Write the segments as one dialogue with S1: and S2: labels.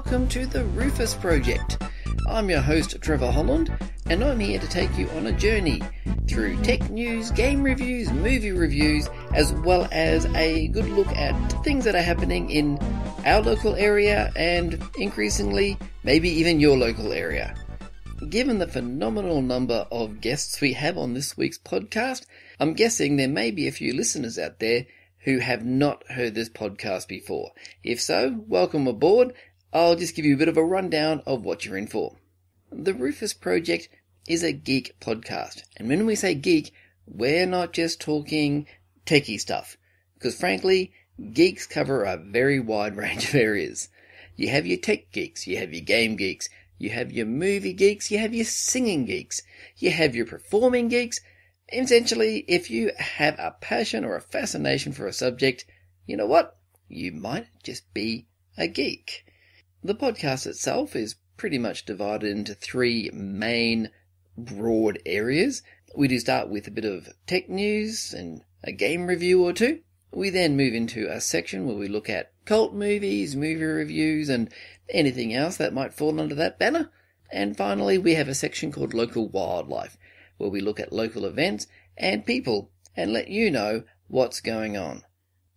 S1: welcome to the Rufus Project. I'm your host Trevor Holland, and I'm here to take you on a journey through tech news, game reviews, movie reviews, as well as a good look at things that are happening in our local area and increasingly maybe even your local area. Given the phenomenal number of guests we have on this week's podcast, I'm guessing there may be a few listeners out there who have not heard this podcast before. If so, welcome aboard. I'll just give you a bit of a rundown of what you're in for. The Rufus Project is a geek podcast, and when we say geek, we're not just talking techie stuff, because frankly, geeks cover a very wide range of areas. You have your tech geeks, you have your game geeks, you have your movie geeks, you have your singing geeks, you have your performing geeks. Essentially, if you have a passion or a fascination for a subject, you know what? You might just be a geek. The podcast itself is pretty much divided into three main broad areas. We do start with a bit of tech news and a game review or two. We then move into a section where we look at cult movies, movie reviews, and anything else that might fall under that banner. And finally, we have a section called Local Wildlife, where we look at local events and people and let you know what's going on.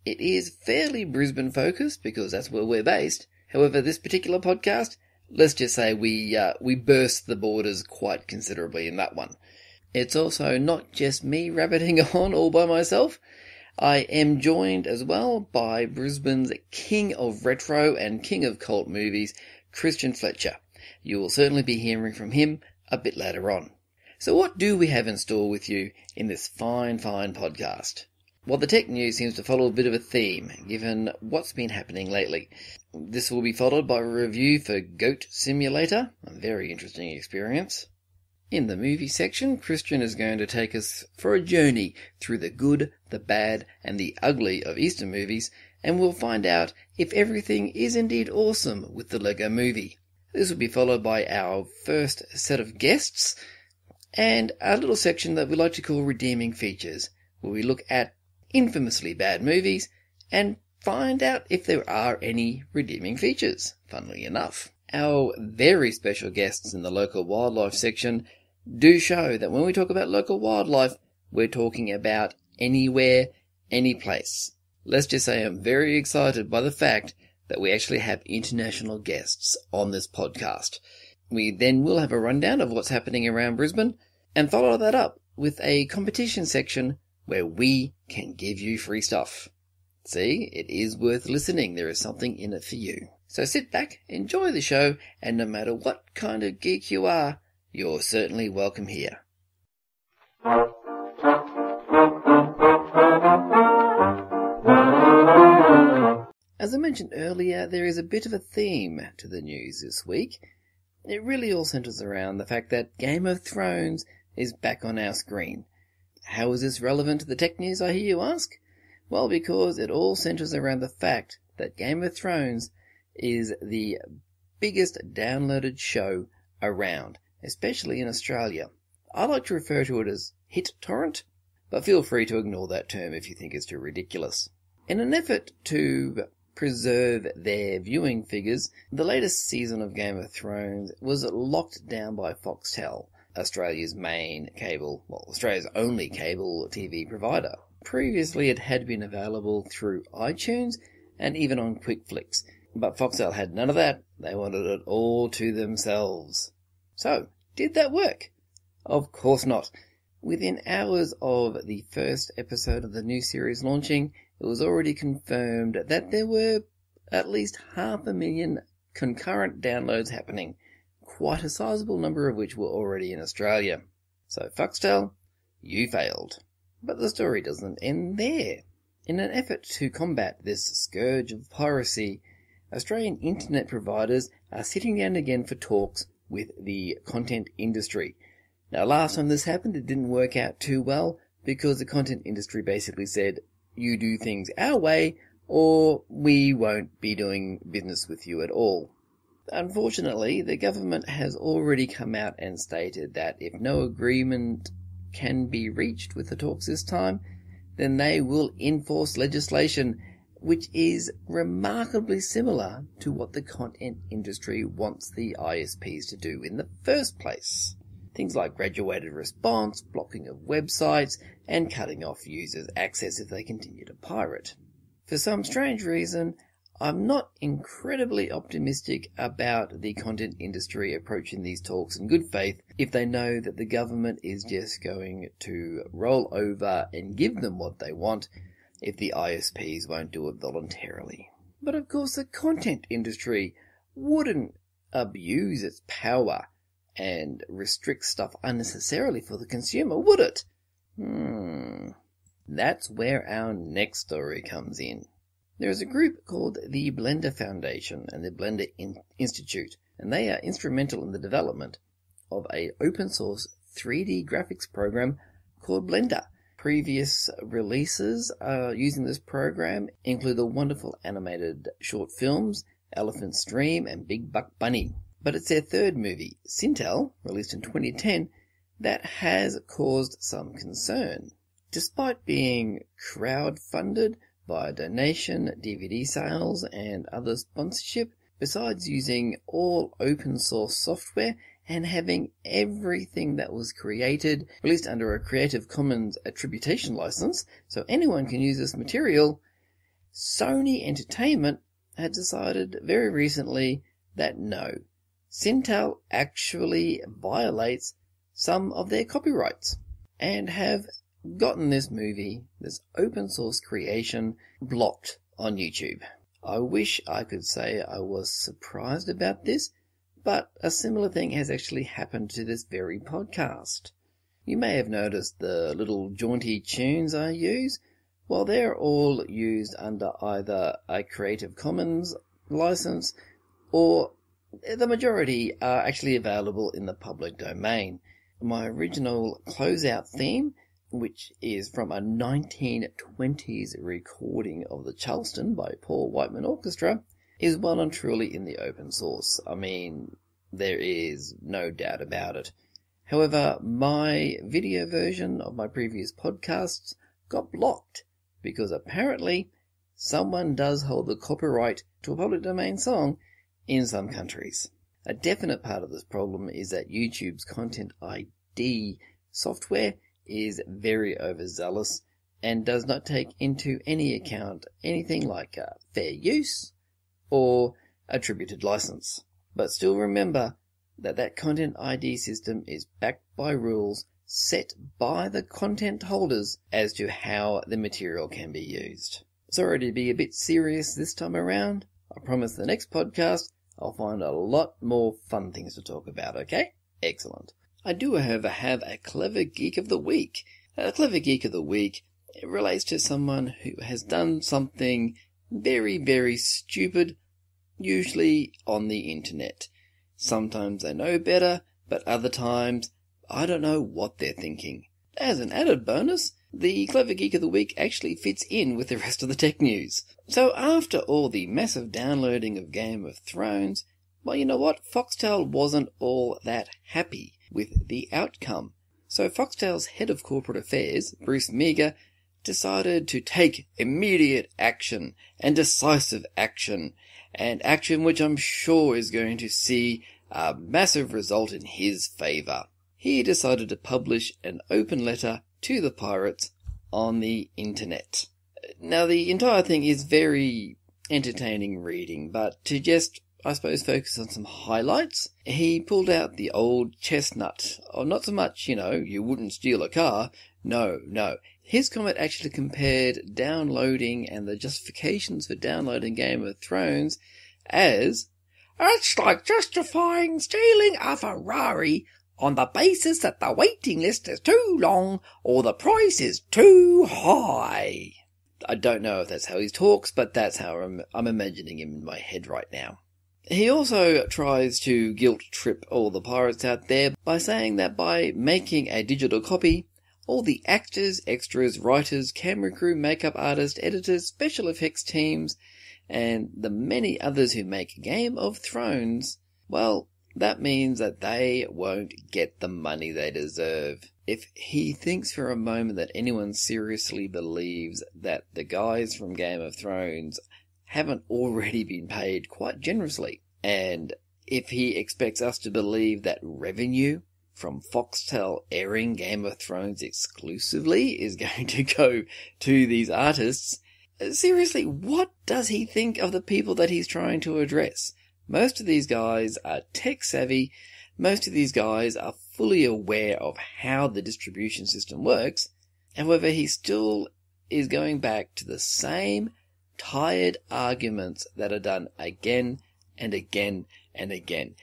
S1: It is fairly Brisbane focused because that's where we're based. However, this particular podcast, let's just say we burst the borders quite considerably in that one. It's also not just me rabbiting on all by myself. I am joined as well by Brisbane's king of retro and king of cult movies, Christian Fletcher. You will certainly be hearing from him a bit later on. So what do we have in store with you in this fine podcast? Well, the tech news seems to follow a bit of a theme, given what's been happening lately. This will be followed by a review for Goat Simulator, a very interesting experience. In the movie section, Christian is going to take us for a journey through the good, the bad, and the ugly of Easter movies, and we'll find out if everything is indeed awesome with the Lego Movie. This will be followed by our first set of guests, and a little section that we like to call Redeeming Features, where we look at infamously bad movies and find out if there are any redeeming features, funnily enough. Our very special guests in the Local Wildlife section do show that when we talk about local wildlife, we're talking about anywhere, any place. Let's just say I'm very excited by the fact that we actually have international guests on this podcast. We then will have a rundown of what's happening around Brisbane and follow that up with a competition section where we can give you free stuff. See, it is worth listening. There is something in it for you. So sit back, enjoy the show, and no matter what kind of geek you are, you're certainly welcome here. As I mentioned earlier, there is a bit of a theme to the news this week. It really all centers around the fact that Game of Thrones is back on our screen. How is this relevant to the tech news, I hear you ask? Well, because it all centers around the fact that Game of Thrones is the biggest downloaded show around, especially in Australia. I like to refer to it as Hit Torrent, but feel free to ignore that term if you think it's too ridiculous. In an effort to preserve their viewing figures, the latest season of Game of Thrones was locked down by Foxtel, Australia's only cable TV provider. Previously it had been available through iTunes and even on QuickFlix, but Foxtel had none of that. They wanted it all to themselves. So, did that work? Of course not. Within hours of the first episode of the new series launching, it was already confirmed that there were at least 500,000 concurrent downloads happening, quite a sizable number of which were already in Australia. So Foxtel, you failed. But the story doesn't end there. In an effort to combat this scourge of piracy, Australian internet providers are sitting down again for talks with the content industry. Now, last time this happened, it didn't work out too well because the content industry basically said, you do things our way or we won't be doing business with you at all. Unfortunately, the government has already come out and stated that if no agreement can be reached with the talks this time, then they will enforce legislation which is remarkably similar to what the content industry wants the ISPs to do in the first place. Things like graduated response, blocking of websites, and cutting off users' access if they continue to pirate. For some strange reason, I'm not incredibly optimistic about the content industry approaching these talks in good faith if they know that the government is just going to roll over and give them what they want if the ISPs won't do it voluntarily. But of course the content industry wouldn't abuse its power and restrict stuff unnecessarily for the consumer, would it? That's where our next story comes in. There is a group called the Blender Foundation and the Blender Institute, and they are instrumental in the development of an open source 3D graphics program called Blender. Previous releases using this program include the wonderful animated short films Elephant Stream and Big Buck Bunny. But it's their third movie, Sintel, released in 2010, that has caused some concern. Despite being crowd-funded by donation, DVD sales, and other sponsorship, besides using all open source software and having everything that was created released under a Creative Commons attribution license, so anyone can use this material, Sony Entertainment had decided very recently that no, Sintel actually violates some of their copyrights and have gotten this movie, this open source creation, blocked on YouTube. I wish I could say I was surprised about this, but a similar thing has actually happened to this very podcast. You may have noticed the little jaunty tunes I use. Well, they're all used under either a Creative Commons license or the majority are actually available in the public domain. My original closeout theme, which is from a 1920s recording of the Charleston by Paul Whiteman Orchestra, is well and truly in the open source. I mean, there is no doubt about it. However, my video version of my previous podcasts got blocked because apparently someone does hold the copyright to a public domain song in some countries. A definite part of this problem is that YouTube's Content ID software is very overzealous and does not take into any account anything like fair use or attributed license. But still remember that Content ID system is backed by rules set by the content holders as to how the material can be used. Sorry to be a bit serious this time around. I promise the next podcast I'll find a lot more fun things to talk about, okay? Excellent. I do, however, have a Clever Geek of the Week. A Clever Geek of the Week relates to someone who has done something very, very stupid, usually on the internet. Sometimes they know better, but other times, I don't know what they're thinking. As an added bonus, the Clever Geek of the Week actually fits in with the rest of the tech news. So after all the massive downloading of Game of Thrones, well, you know what? Foxtel wasn't all that happy with the outcome. So Foxtel's head of corporate affairs, Bruce Meager, decided to take immediate action and decisive action, and action which I'm sure is going to see a massive result in his favour. He decided to publish an open letter to the pirates on the internet. Now, the entire thing is very entertaining reading, but to just, I suppose, focus on some highlights, he pulled out the old chestnut. Oh, not so much, you wouldn't steal a car. No. His comment actually compared downloading and the justifications for downloading Game of Thrones as, it's like justifying stealing a Ferrari on the basis that the waiting list is too long or the price is too high. I don't know if that's how he talks, but that's how I'm imagining him in my head right now. He also tries to guilt trip all the pirates out there by saying that by making a digital copy, all the actors, extras, writers, camera crew, makeup artists, editors, special effects teams, and the many others who make Game of Thrones, well, that means that they won't get the money they deserve. if he thinks for a moment that anyone seriously believes that the guys from Game of Thrones haven't already been paid quite generously, and if he expects us to believe that revenue from Foxtel airing Game of Thrones exclusively is going to go to these artists, seriously, what does he think of the people that he's trying to address? Most of these guys are tech savvy. Most of these guys are fully aware of how the distribution system works. However, he still is going back to the same tired arguments that are done again and again and again.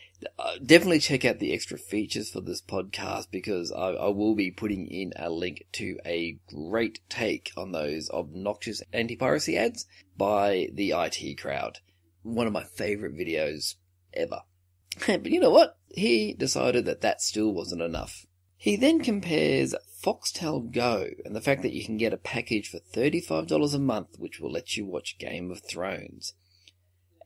S1: Definitely check out the extra features for this podcast, because I will be putting in a link to a great take on those obnoxious anti-piracy ads by the IT crowd. One of my favourite videos ever. But you know what? He decided that that still wasn't enough. He then compares Foxtel Go and the fact that you can get a package for $35 a month which will let you watch Game of Thrones.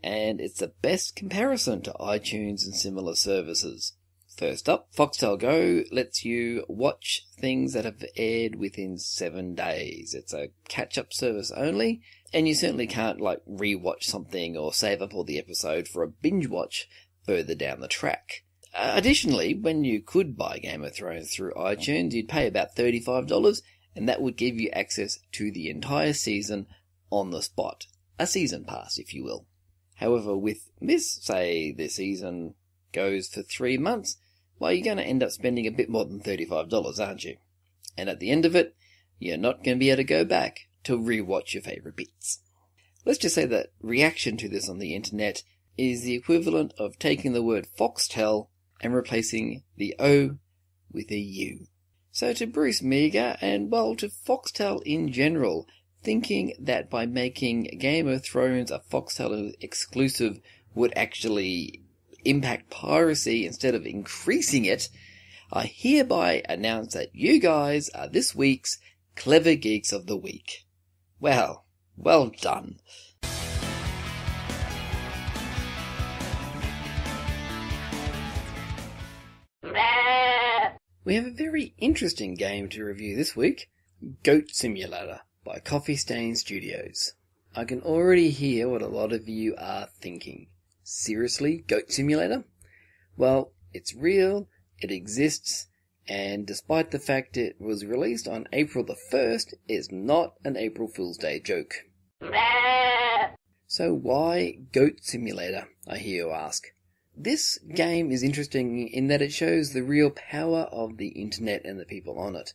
S1: And it's the best comparison to iTunes and similar services. First up, Foxtel Go lets you watch things that have aired within 7 days. It's a catch-up service only, and you certainly can't re-watch something or save up all the episode for a binge watch further down the track. Additionally, when you could buy Game of Thrones through iTunes, you'd pay about $35, and that would give you access to the entire season on the spot. A season pass, if you will. However, with this, say the season goes for 3 months, well, you're going to end up spending a bit more than $35, aren't you? And at the end of it, you're not going to be able to go back to rewatch your favourite bits. Let's just say that reaction to this on the internet is the equivalent of taking the word Foxtel and replacing the O with a U. So to Bruce Meager, and well, to Foxtel in general, thinking that by making Game of Thrones a Foxtel exclusive would actually impact piracy instead of increasing it, I hereby announce that you guys are this week's Clever Geeks of the Week. Well done. We have a very interesting game to review this week, Goat Simulator by Coffee Stain Studios. I can already hear what a lot of you are thinking. Seriously, Goat Simulator? Well, it's real, it exists, and despite the fact it was released on April the 1st, it's not an April Fool's Day joke. So why Goat Simulator, I hear you ask? This game is interesting in that it shows the real power of the internet and the people on it.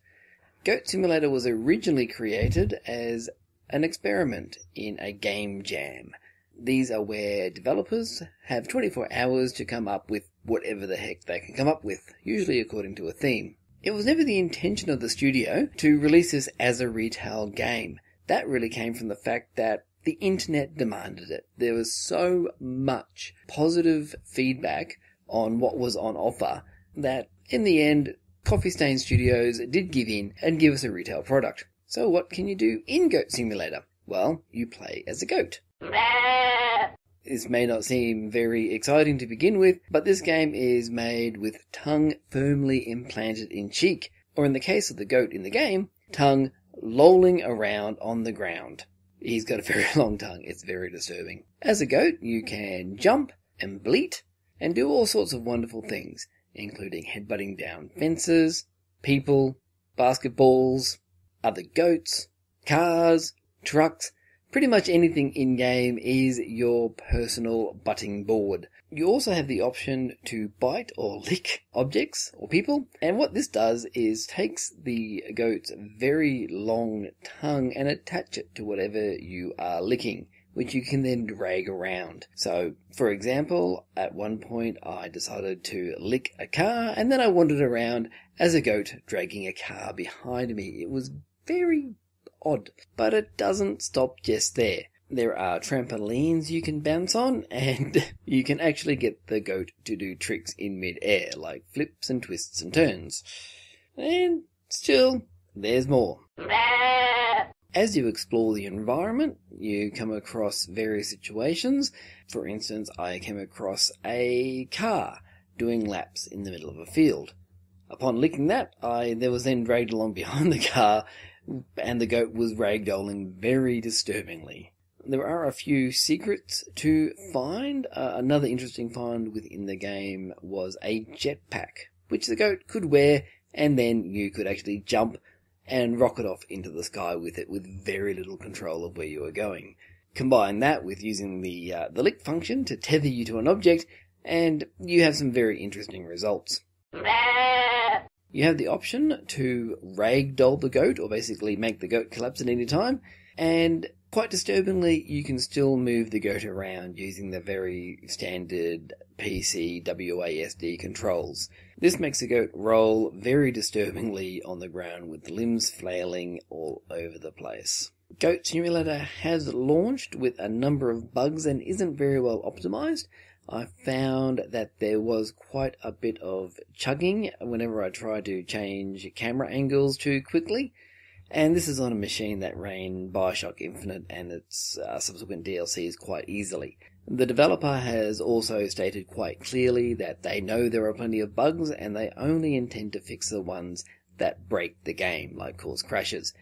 S1: Goat Simulator was originally created as an experiment in a game jam. These are where developers have 24 hours to come up with whatever the heck they can come up with, usually according to a theme. It was never the intention of the studio to release this as a retail game. That really came from the fact that the internet demanded it. There was so much positive feedback on what was on offer that in the end, Coffee Stain Studios did give in and give us a retail product. So what can you do in Goat Simulator? Well, you play as a goat. This may not seem very exciting to begin with, but this game is made with tongue firmly implanted in cheek, or in the case of the goat in the game, tongue lolling around on the ground. He's got a very long tongue. It's very disturbing. As a goat, you can jump and bleat and do all sorts of wonderful things, including headbutting down fences, people, basketballs, other goats, cars, trucks. Pretty much anything in-game is your personal butting board. You also have the option to bite or lick objects or people, and what this does is takes the goat's very long tongue and attach it to whatever you are licking, which you can then drag around. So, for example, at one point I decided to lick a car, and then I wandered around as a goat dragging a car behind me. It was very odd, but it doesn't stop just there. There are trampolines you can bounce on, and you can actually get the goat to do tricks in mid-air, like flips and twists and turns. And still, there's more. As you explore the environment, you come across various situations. For instance, I came across a car doing laps in the middle of a field. Upon licking that, there was then dragged along behind the car, and the goat was ragdolling very disturbingly. There are a few secrets to find. Another interesting find within the game was a jetpack, which the goat could wear, and then you could actually jump and rocket off into the sky with it with very little control of where you were going. Combine that with using the lick function to tether you to an object, and you have some very interesting results. You have the option to ragdoll the goat, or basically make the goat collapse at any time, and quite disturbingly, you can still move the goat around using the very standard PC WASD controls. This makes the goat roll very disturbingly on the ground with limbs flailing all over the place. Goat Simulator has launched with a number of bugs and isn't very well optimized. I found that there was quite a bit of chugging whenever I tried to change camera angles too quickly. And this is on a machine that ran Bioshock Infinite and its subsequent DLCs quite easily. The developer has also stated quite clearly that they know there are plenty of bugs and they only intend to fix the ones that break the game, like cause crashes.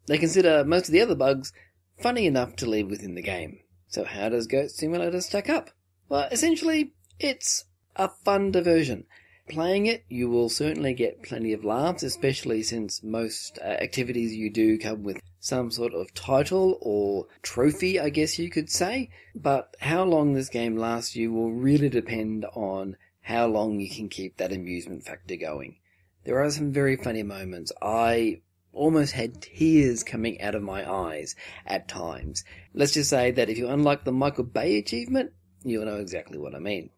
S1: They consider most of the other bugs funny enough to leave within the game. So how does Goat Simulator stack up? Well, essentially, it's a fun diversion. Playing it, you will certainly get plenty of laughs, especially since most activities you do come with some sort of title or trophy, I guess you could say. But how long this game lasts you will really depend on how long you can keep that amusement factor going. There are some very funny moments. I almost had tears coming out of my eyes at times. Let's just say that if you unlock the Michael Bay achievement, you'll know exactly what I mean.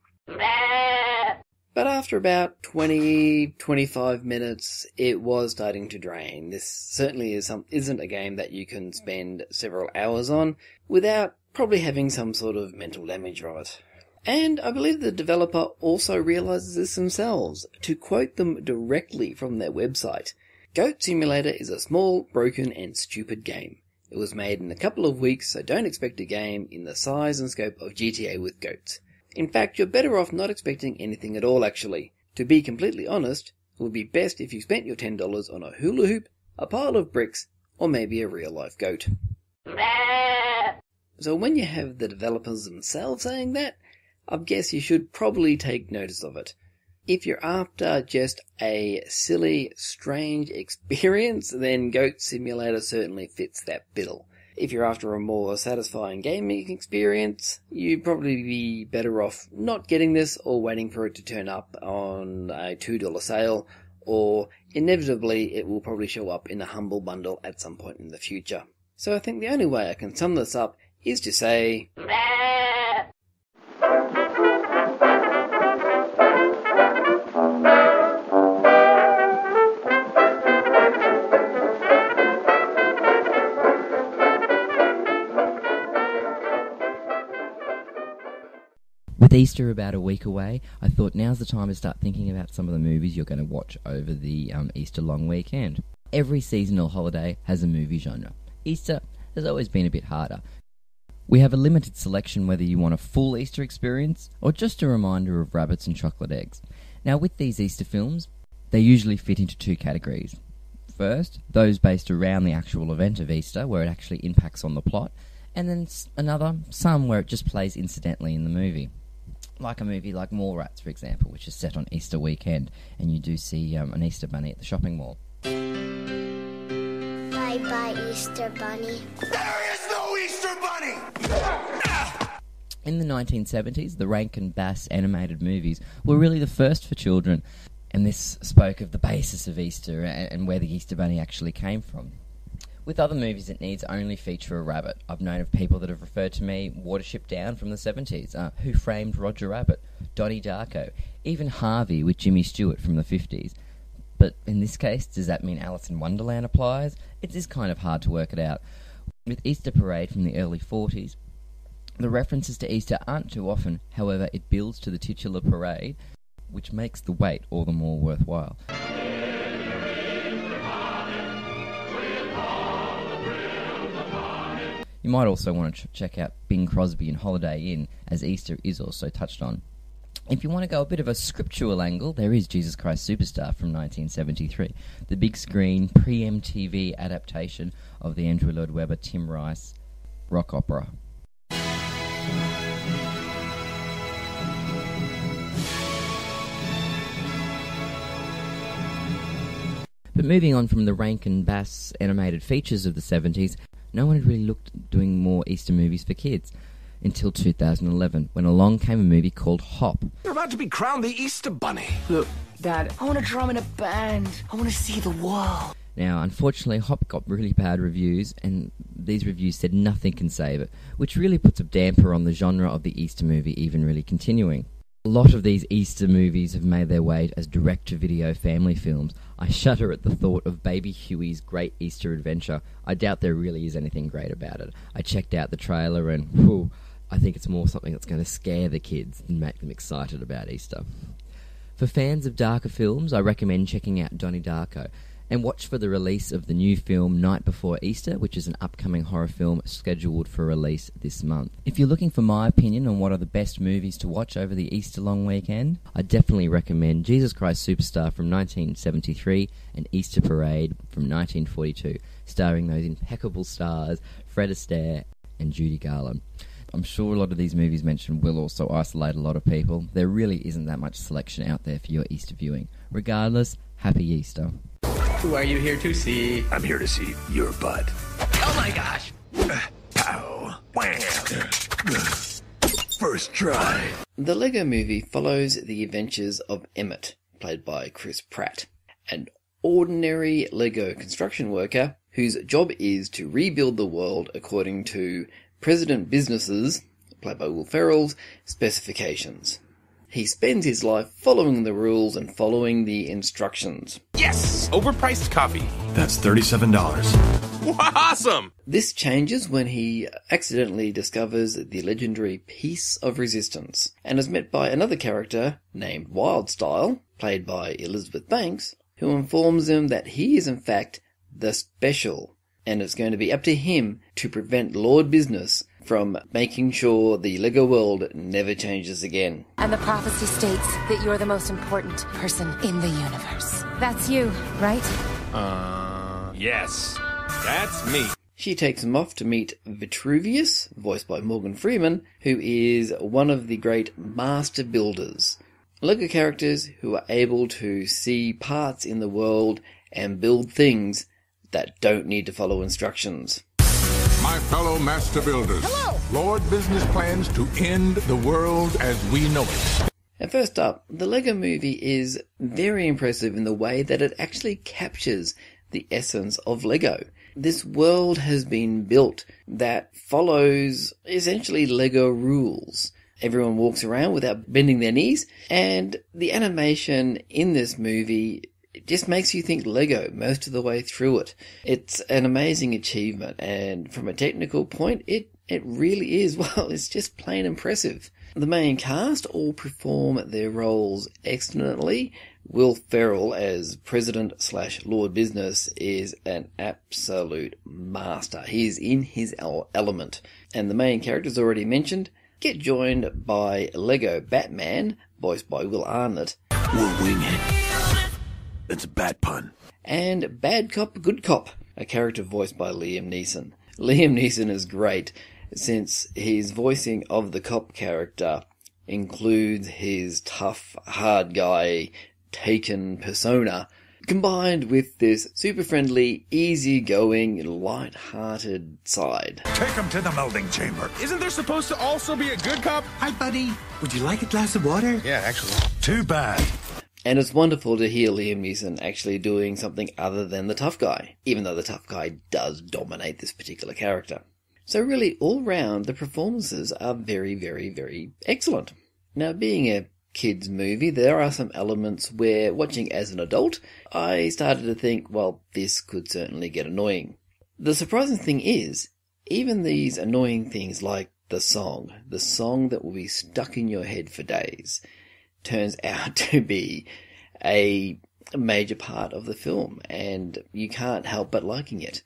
S1: But after about 20-25 minutes, it was starting to drain. This certainly isn't a game that you can spend several hours on without probably having some sort of mental damage from it. And I believe the developer also realizes this themselves. To quote them directly from their website, Goat Simulator is a small, broken and stupid game. It was made in a couple of weeks, so don't expect a game in the size and scope of GTA with goats. In fact, you're better off not expecting anything at all, actually. To be completely honest, it would be best if you spent your $10 on a hula hoop, a pile of bricks, or maybe a real-life goat. So when you have the developers themselves saying that, I guess you should probably take notice of it. If you're after just a silly, strange experience, then Goat Simulator certainly fits that bill. If you're after a more satisfying gaming experience, you'd probably be better off not getting this or waiting for it to turn up on a $2 sale, or inevitably it will probably show up in a humble bundle at some point in the future. So I think the only way I can sum this up is to say...
S2: With Easter about a week away, I thought now's the time to start thinking about some of the movies you're going to watch over the Easter long weekend. Every seasonal holiday has a movie genre. Easter has always been a bit harder. We have a limited selection whether you want a full Easter experience or just a reminder of rabbits and chocolate eggs. Now with these Easter films, they usually fit into two categories. First, those based around the actual event of Easter, where it actually impacts on the plot, and then some where it just plays incidentally in the movie. Like a movie like Mallrats, for example, which is set on Easter weekend, and you do see an Easter bunny at the shopping mall.
S3: Bye-bye, Easter Bunny.
S4: There is no Easter Bunny!
S2: In the 1970s, the Rankin Bass animated movies were really the first for children, and this spoke of the basis of Easter and where the Easter Bunny actually came from. With other movies, it needs only feature a rabbit. I've known of people that have referred to me Watership Down from the 70s, Who Framed Roger Rabbit, Donnie Darko, even Harvey with Jimmy Stewart from the 50s. But in this case, does that mean Alice in Wonderland applies? It is kind of hard to work it out. With Easter Parade from the early 40s, the references to Easter aren't too often, however it builds to the titular parade, which makes the wait all the more worthwhile. You might also want to check out Bing Crosby and Holiday Inn, as Easter is also touched on. If you want to go a bit of a scriptural angle, there is Jesus Christ Superstar from 1973, the big screen pre-MTV adaptation of the Andrew Lloyd Webber, Tim Rice rock opera. But moving on from the Rankin Bass animated features of the 70s, no one had really looked at doing more Easter movies for kids until 2011, when along came a movie called Hop.
S4: You're about to be crowned the Easter Bunny.
S5: Look, Dad, I want to drum in a band. I want to see the world.
S2: Now, unfortunately, Hop got really bad reviews, and these reviews said nothing can save it, which really puts a damper on the genre of the Easter movie even really continuing. A lot of these Easter movies have made their way as direct-to-video family films. I shudder at the thought of Baby Huey's Great Easter Adventure. I doubt there really is anything great about it. I checked out the trailer and, whew, I think it's more something that's going to scare the kids than make them excited about Easter. For fans of darker films, I recommend checking out Donnie Darko, and watch for the release of the new film Night Before Easter, which is an upcoming horror film scheduled for release this month. If you're looking for my opinion on what are the best movies to watch over the Easter long weekend, I definitely recommend Jesus Christ Superstar from 1973 and Easter Parade from 1942, starring those impeccable stars Fred Astaire and Judy Garland. I'm sure a lot of these movies mentioned will also isolate a lot of people. There really isn't that much selection out there for your Easter viewing. Regardless, happy Easter.
S6: Who are you here to see?
S4: I'm here to see your butt.
S6: Oh my gosh!
S4: Pow. Wham. First try.
S1: The Lego Movie follows the adventures of Emmett, played by Chris Pratt, an ordinary Lego construction worker whose job is to rebuild the world according to President Business's, played by Will Ferrell's, specifications. He spends his life following the rules and following the instructions.
S4: Yes!
S6: Overpriced coffee.
S4: That's $37.
S6: Awesome!
S1: This changes when he accidentally discovers the legendary Piece of Resistance and is met by another character named Wildstyle, played by Elizabeth Banks, who informs him that he is in fact the Special, and it's going to be up to him to prevent Lord Business from making sure the Lego world never changes again.
S7: And the prophecy states that you're the most important person in the universe. That's you, right?
S6: Yes. That's me.
S1: She takes him off to meet Vitruvius, voiced by Morgan Freeman, who is one of the great master builders. Lego characters who are able to see parts in the world and build things that don't need to follow instructions.
S8: My fellow master builders. Hello! Lord Business plans to end the world as we know it.
S1: And first up, the Lego Movie is very impressive in the way that it actually captures the essence of Lego. This world has been built that follows essentially Lego rules. Everyone walks around without bending their knees, and the animation in this movie, it just makes you think Lego most of the way through it. It's an amazing achievement, and from a technical point, it really is, well, it's just plain impressive. The main cast all perform their roles excellently. Will Ferrell as President/Lord Business is an absolute master. He is in his element. And the main characters already mentioned get joined by Lego Batman, voiced by Will Arnett.
S4: We'll wing it. It's a bat pun.
S1: And Bad Cop, Good Cop, a character voiced by Liam Neeson. Liam Neeson is great, since his voicing of the cop character includes his tough, hard guy, taken persona, combined with this super friendly, easygoing, light-hearted side.
S4: Take him to the melding chamber.
S6: Isn't there supposed to also be a good cop?
S4: Hi, buddy. Would you like a glass of water?
S6: Yeah, actually.
S4: Too bad.
S1: And it's wonderful to hear Liam Neeson actually doing something other than the tough guy, even though the tough guy does dominate this particular character. So really, all round, the performances are very, very, very excellent. Now, being a kids' movie, there are some elements where, watching as an adult, I started to think, well, this could certainly get annoying. The surprising thing is, even these annoying things like the song that will be stuck in your head for days, turns out to be a major part of the film, and you can't help but liking it.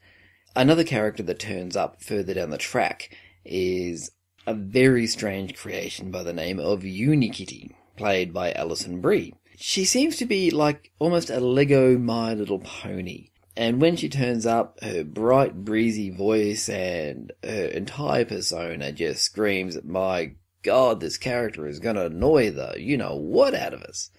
S1: Another character that turns up further down the track is a very strange creation by the name of Unikitty. played by Alison Brie. She seems to be like almost a Lego My Little Pony. And when she turns up, her bright, breezy voice and her entire persona just screams, my God, this character is going to annoy the you-know-what out of us.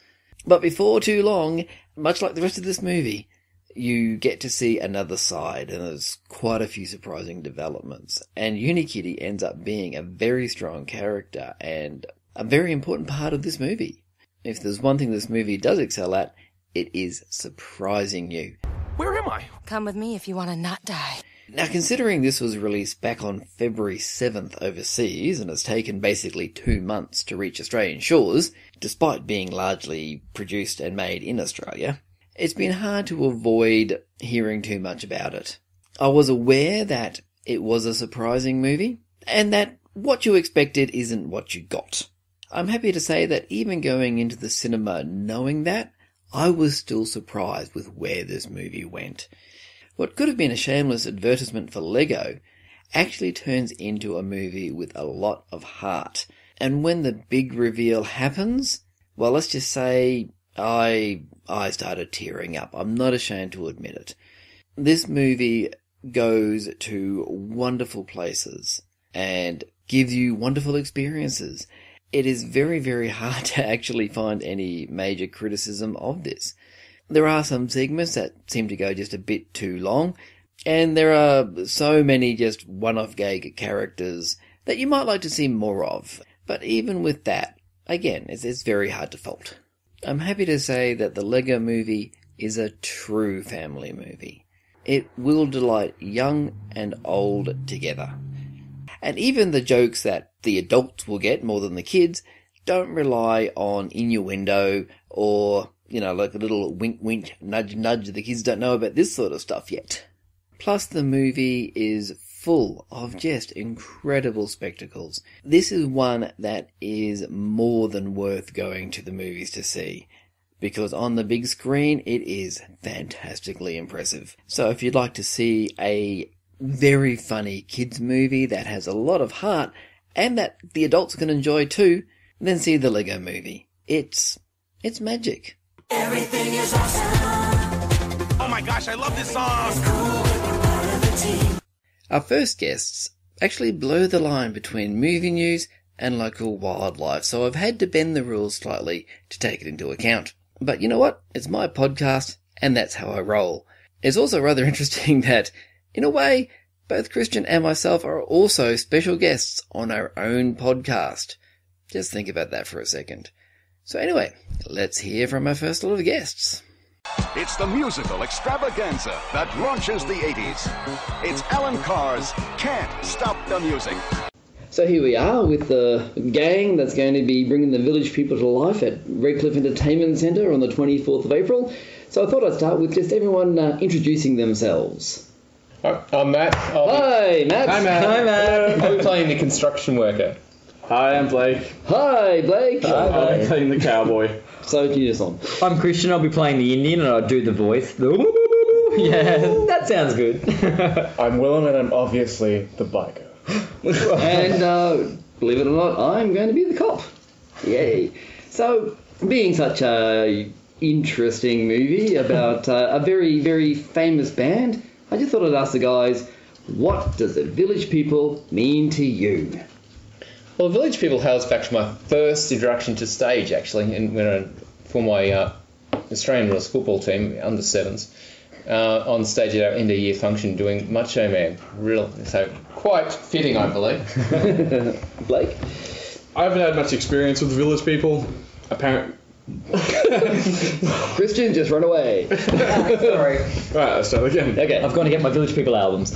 S1: But before too long, much like the rest of this movie, you get to see another side, and there's quite a few surprising developments. And Unikitty ends up being a very strong character and a very important part of this movie. If there's one thing this movie does excel at, it is surprising you.
S6: Where am I?
S7: Come with me if you want to not die.
S1: Now, considering this was released back on February 7th overseas and has taken basically 2 months to reach Australian shores, despite being largely produced and made in Australia, it's been hard to avoid hearing too much about it. I was aware that it was a surprising movie, and that what you expected isn't what you got. I'm happy to say that even going into the cinema knowing that, I was still surprised with where this movie went. What could have been a shameless advertisement for Lego actually turns into a movie with a lot of heart. And when the big reveal happens, well, let's just say I started tearing up. I'm not ashamed to admit it. This movie goes to wonderful places and gives you wonderful experiences. It is very, very hard to actually find any major criticism of this. There are some segments that seem to go just a bit too long, and there are so many just one-off gag characters that you might like to see more of. But even with that, again, it's very hard to fault. I'm happy to say that the Lego Movie is a true family movie. It will delight young and old together. And even the jokes that the adults will get more than the kids don't rely on innuendo or, like a little wink wink, nudge nudge. The kids don't know about this sort of stuff yet. Plus the movie is full of just incredible spectacles. This is one that is more than worth going to the movies to see, because on the big screen it is fantastically impressive. So if you'd like to see a very funny kids movie that has a lot of heart and that the adults can enjoy too, then see the Lego Movie. It's magic.
S5: Everything is awesome.
S6: Oh my gosh, I love this song.
S5: It's cool when we're part of the team.
S1: Our first guests actually blur the line between movie news and local wildlife, so I've had to bend the rules slightly to take it into account. But you know what? It's my podcast, and that's how I roll. It's also rather interesting that, in a way, both Christian and myself are also special guests on our own podcast. Just think about that for a second. So anyway, let's hear from our first lot of guests.
S9: It's the musical extravaganza that launches the 80s. It's Alan Carr's Can't Stop the Music.
S1: So here we are with the gang that's going to be bringing the village people to life at Redcliffe Entertainment Centre on the 24th of April. So I thought I'd start with just everyone introducing themselves.
S10: I'm Matt.
S1: Hi, Matt.
S10: Hi, Matt.
S1: Hi, Matt.
S10: I'll be playing the construction worker.
S11: Hi, I'm Blake.
S1: Hi, Blake.
S11: I'll be playing the cowboy.
S1: So cheers on.
S12: I'm Christian. I'll be playing the Indian, and I'll do the voice. Yeah, that sounds good.
S11: I'm Willem, and I'm obviously the biker.
S1: And believe it or not, I'm going to be the cop. Yay. So, being such a interesting movie about a very, very famous band, I just thought I'd ask the guys, what does the Village People mean to you?
S10: Well, Village People hails back to my first introduction to stage, actually, and for my Australian rules football team, under sevens, on stage at our end of year function doing Macho Man. So quite fitting, I believe.
S1: Blake?
S11: I haven't had much experience with the Village People. Apparently.
S1: Christian, just run away.
S12: Sorry.
S11: Right, let's start again.
S1: Okay.
S12: I've gone to get my Village People albums.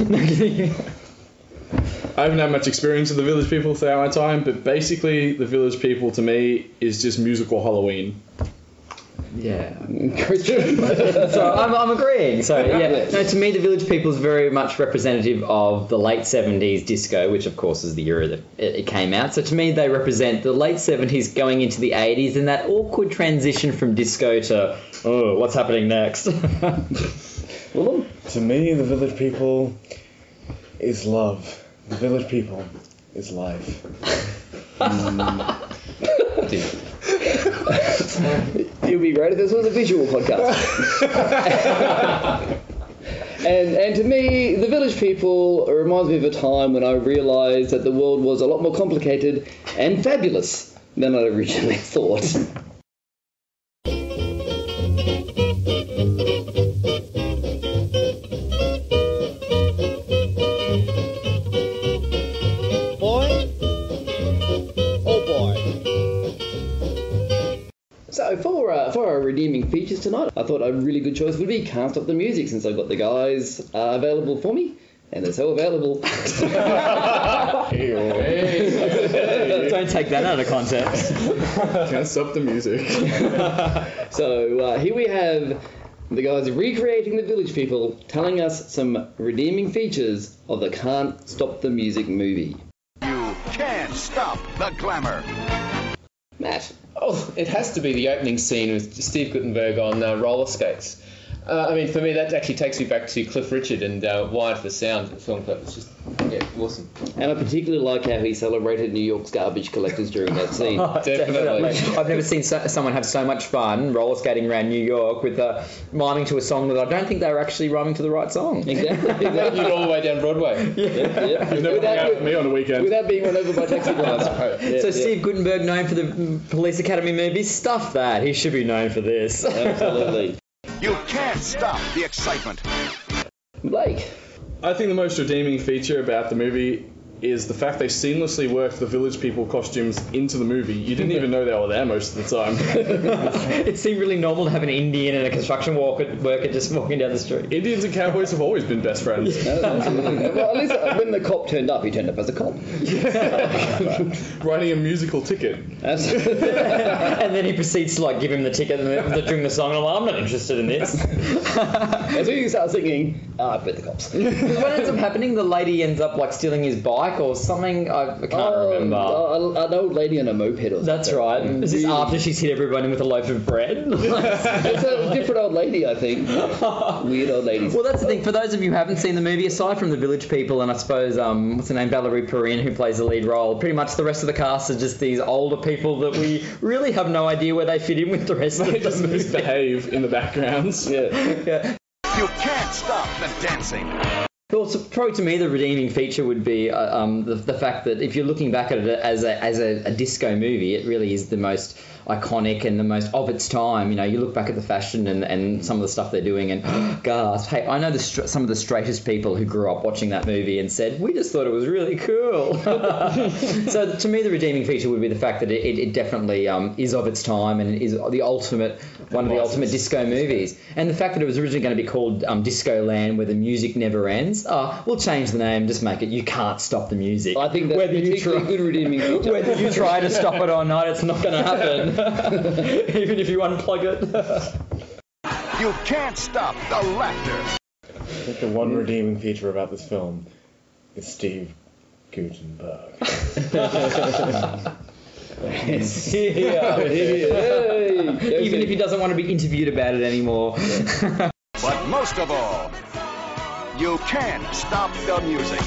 S11: I haven't had much experience with the Village People throughout my time, but basically the Village People to me is just musical Halloween.
S12: Yeah.
S1: Christian?
S12: So I'm agreeing. So yeah, no, to me the Village People is very much representative of the late 70s disco, which of course is the era that it came out. So to me they represent the late 70s going into the 80s and that awkward transition from disco to, oh, what's happening next?
S1: Well,
S11: to me, the Village People is love. The Village People is life.
S1: It would be great if this was a visual podcast. And to me, The Village People reminds me of a time when I realised that the world was a lot more complicated and fabulous than I originally thought. So for our redeeming features tonight, I thought a really good choice would be Can't Stop the Music, since I've got the guys available for me, and they're so available.
S12: Don't take that out of context.
S11: Can't stop the music.
S1: So here we have the guys recreating The Village People, telling us some redeeming features of the Can't Stop the Music movie.
S9: You can't stop the glamour.
S1: Matt.
S10: Oh, it has to be the opening scene with Steve Guttenberg on roller skates. I mean, for me, that actually takes me back to Cliff Richard and Wired for Sound film clip. It's just, yeah, awesome.
S1: And I particularly like how he celebrated New York's garbage collectors during that scene.
S10: Definitely.
S12: I've never seen someone have so much fun roller skating around New York with miming to a song that I don't think they were actually rhyming to the right song.
S1: Exactly.
S10: All the way down Broadway.
S1: Yeah.
S11: You've never hung out with me on a weekend.
S1: Without being run over by taxi drivers.
S12: So Steve Guttenberg, known for the Police Academy movies, stuff that. He should be known for this.
S1: Absolutely.
S9: You can't stop the excitement.
S1: Blake.
S11: I think the most redeeming feature about the movie is the fact they seamlessly worked the Village People costumes into the movie. You didn't even know they were there most of the time.
S12: It seemed really normal to have an Indian and a construction worker just walking down the street.
S11: Indians and cowboys have always been best friends.
S1: Well, at least when the cop turned up, he turned up as a cop.
S11: Writing a musical ticket.
S12: And then he proceeds to give him the ticket during the song, and I'm like, I'm not interested in this.
S1: As soon as he starts singing, I bet the cops.
S12: What ends up happening? The lady ends up stealing his bike or something. I can't remember.
S1: An old lady on a moped or something.
S12: That's right. Is this after she's hit everybody with a loaf of bread?
S1: It's a different old lady, I think. Weird old ladies.
S12: Well, that's the thing. For those of you who haven't seen the movie, aside from the Village People and I suppose, what's her name, Valerie Perrine, who plays the lead role, pretty much the rest of the cast are just these older people that we really have no idea where they fit in with the rest of the
S11: Just
S12: movie.
S11: misbehave in the backgrounds.
S1: Yeah.
S9: You can't stop the dancing.
S12: Well, so probably to me the redeeming feature would be the fact that if you're looking back at it as a disco movie, it really is the most iconic and the most of its time. You know, you look back at the fashion and some of the stuff they're doing and gasp. Hey, I know some of the straightest people who grew up watching that movie and said, we just thought it was really cool. So to me the redeeming feature would be the fact that it definitely is of its time and is the ultimate one of the ultimate disco movies. And the fact that it was originally going to be called Disco Land, where the music never ends. We'll change the name, just make it You Can't Stop the Music.
S1: I think that's a good redeeming feature.
S12: Whether you try to stop it or not, it's not going to happen. Even if you unplug it.
S9: You can't stop the laughter.
S13: I think the one redeeming feature about this film is Steve Guttenberg.
S12: Even if he doesn't want to be interviewed about it anymore.
S9: But most of all, you can't stop the music.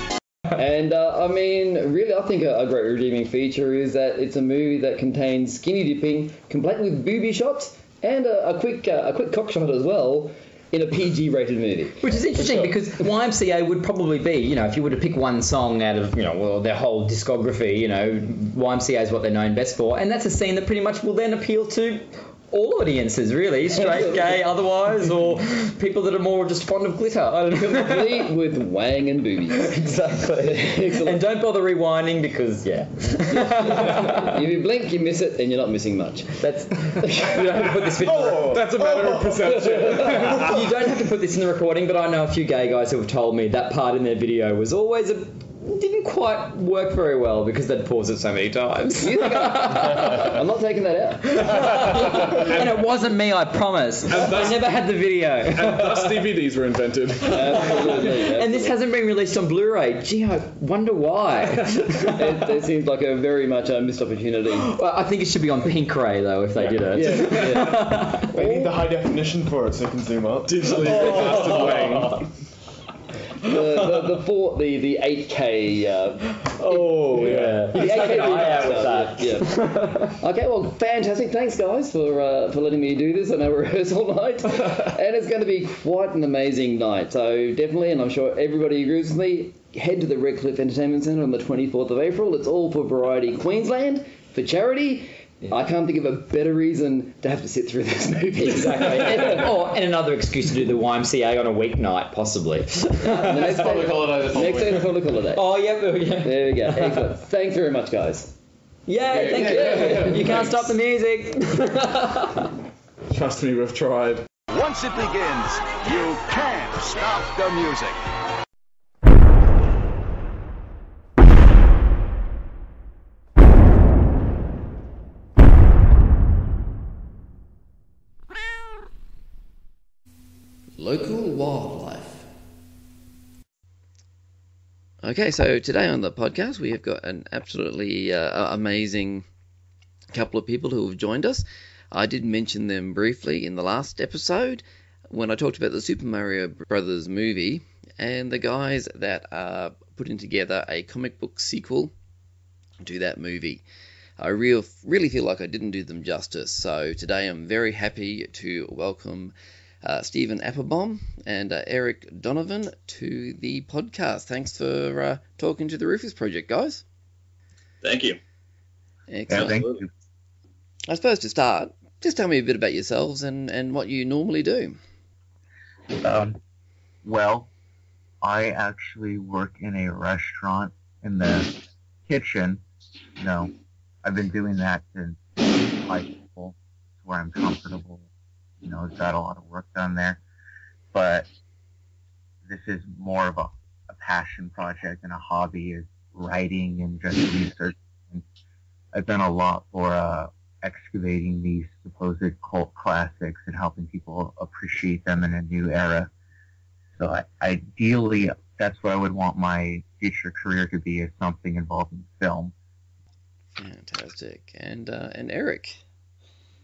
S1: And I mean, really, I think a great redeeming feature is that it's a movie that contains skinny dipping, complete with booby shots, and a quick cock shot as well, in a PG-rated movie.
S12: Which is interesting because YMCA would probably be, if you were to pick one song out of, their whole discography, YMCA is what they're known best for, and that's a scene that pretty much will then appeal to all audiences, really, straight, gay, otherwise, or people that are more just fond of glitter. I don't know.
S1: Complete with wang and boobies.
S12: Exactly. And don't bother rewinding because,
S1: if you blink, you miss it, and you're not missing much.
S12: That's you don't have to put this in
S11: That's a matter of perception.
S12: You don't have to put this in the recording, but I know a few gay guys who have told me that part in their video was always didn't quite work very well because they'd pause it so many times.
S1: You think I'm not taking that out.
S12: And it wasn't me, I promise. I never had the video.
S11: And thus DVDs were invented.
S1: Absolutely.
S12: And this hasn't been released on Blu-ray. Gee, I wonder why.
S1: It seems like a very much a missed opportunity.
S12: Well, I think it should be on Pink Ray, though, if they did it.
S1: Yeah.
S13: They need the high definition for it so it can zoom up.
S11: Digitally remastered Wang.
S14: the 8K.
S12: Oh yeah,
S14: The
S12: you
S14: 8K
S12: take an eye out with
S14: stuff,
S12: that.
S14: Yeah. Okay, well, fantastic. Thanks, guys, for letting me do this on our rehearsal night, and it's going to be quite an amazing night. So definitely, and I'm sure everybody agrees with me. Head to the Redcliffe Entertainment Centre on the 24th of April. It's all for Variety Queensland for charity. Yeah. I can't think of a better reason to have to sit through this movie.
S12: Exactly. and another excuse to do the YMCA on a weeknight, possibly.
S14: The next public holiday. Next day, the public holiday.
S12: Oh, yeah.
S14: There we go. Excellent. Thanks very much, guys.
S12: Yay, thank you. You can't stop the music.
S11: Trust me, we've tried.
S9: Once it begins, you can't stop the music.
S1: Local wildlife. Okay, so today on the podcast we have got an absolutely amazing couple of people who have joined us. I did mention them briefly in the last episode when I talked about the Super Mario Brothers movie, and the guys that are putting together a comic book sequel to that movie. I really feel like I didn't do them justice, so today I'm very happy to welcome Stephen Applebaum and Eric Donovan to the podcast. Thanks for talking to the Rufus Project, guys.
S15: Thank you.
S1: Excellent.
S15: Yeah, thank you.
S1: I suppose to start, just tell me a bit about yourselves and what you normally do.
S16: Well, I actually work in a restaurant in the kitchen. You know, I've been doing that since high school, where I'm comfortable. You know, I've got a lot of work done there. But this is more of a passion project and a hobby, is writing and just research. I've done a lot for excavating these supposed cult classics and helping people appreciate them in a new era. So ideally, that's what I would want my future career to be, is something involving film.
S1: Fantastic. And Eric?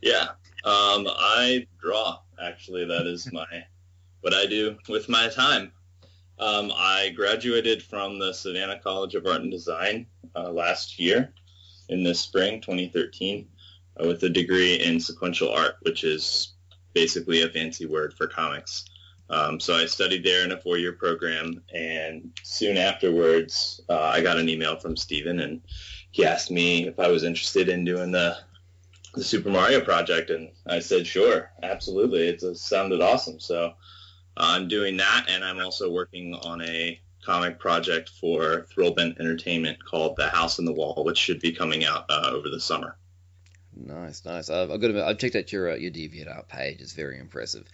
S15: Yeah, I draw, actually. That is what I do with my time. I graduated from the Savannah College of Art and Design last year, in the spring, 2013, with a degree in sequential art, which is basically a fancy word for comics. So I studied there in a 4-year program, and soon afterwards, I got an email from Steven, and he asked me if I was interested in doing the Super Mario project, and I said, sure, absolutely. It sounded awesome. So I'm doing that, and I'm also working on a comic project for Thrillbent Entertainment called The House in the Wall, which should be coming out over the summer.
S1: Nice. I've checked out your DeviantArt page. It's very impressive.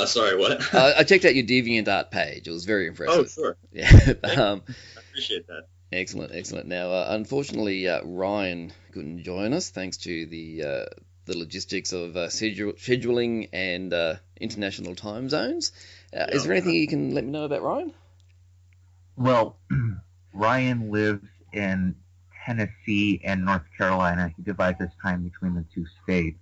S15: Sorry, what?
S1: I checked out your DeviantArt page. It was very impressive.
S15: Oh, sure.
S1: Yeah.
S15: I appreciate that.
S1: Excellent. Now, unfortunately, Ryan couldn't join us thanks to the logistics of scheduling and international time zones. Is there anything you can let me know about Ryan?
S16: Well, Ryan lives in Tennessee and North Carolina. He divides his time between the two states,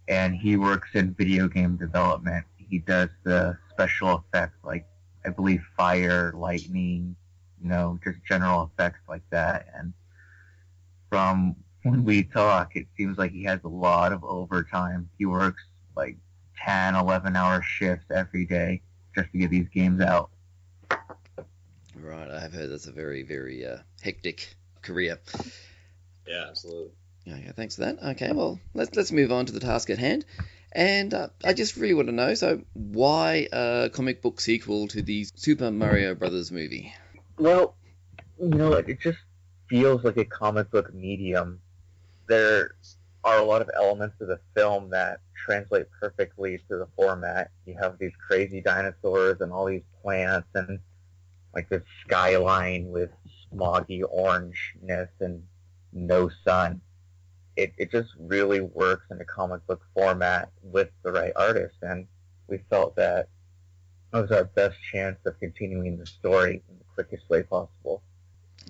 S16: and he works in video game development. He does the special effects, like, I believe, fire, lightning, you know, just general effects like that. And from when we talk, it seems like he has a lot of overtime. He works like 10, 11-hour shifts every day just to get these games out.
S1: Right, I have heard that's a very, very hectic career.
S15: Yeah, absolutely.
S1: Okay, thanks for that. Okay, well, let's move on to the task at hand. And I just really want to know, so why a comic book sequel to the Super Mario Brothers movie?
S16: Well, you know, it just feels like a comic book medium. There are a lot of elements of the film that translate perfectly to the format. You have these crazy dinosaurs and all these plants and like this skyline with smoggy orangeness and no sun. It just really works in a comic book format with the right artist, and we felt that it was our best chance of continuing the story in the quickest way possible.